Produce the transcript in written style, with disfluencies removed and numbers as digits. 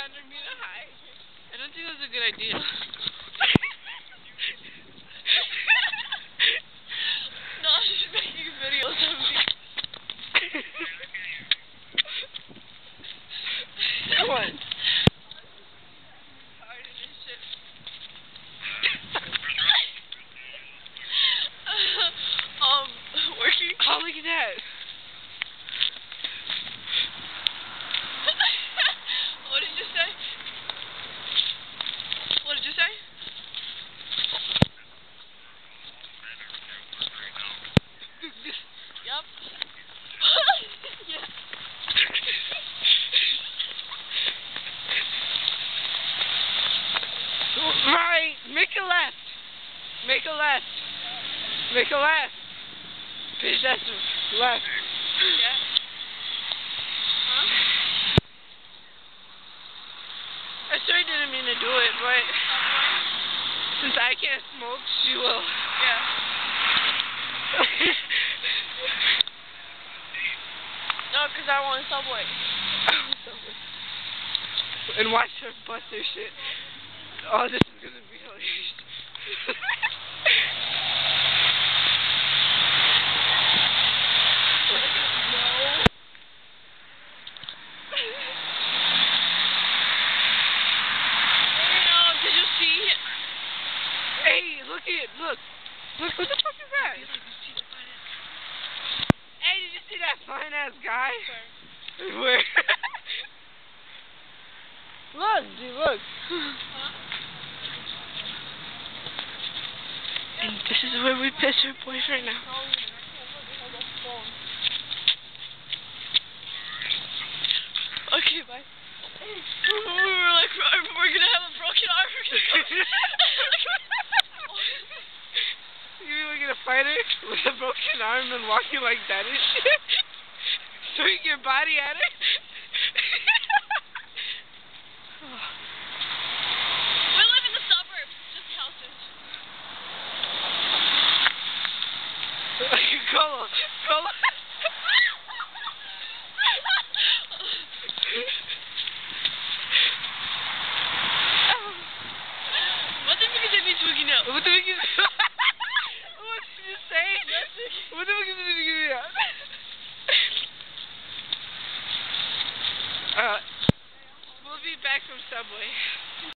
100 meter high. I don't think that's a good idea. No, she's making videos of me. Come on. Working. Oh, look at that. What did you say? What did you say? Yep. Yes. Right. Make a left. Make a left. Make a left. Bitch, that's left. Yeah. Huh? I sure didn't mean to do it, but since I can't smoke, she will. Yeah. No, because I want Subway. And watch her bust her shit. Oh, this is gonna be hilarious. Did you see? Hey, look at look. Look, what the fuck is that? Hey, did you see that fine ass guy? Where? Look, dude, look. And this is where we piss her boyfriend now. Okay, bye. We were like, we're gonna have a broken arm. You mean we're gonna fight her with a broken arm and walking like that and shit? Swing your body at her? We live in the suburbs, just houses. Colo.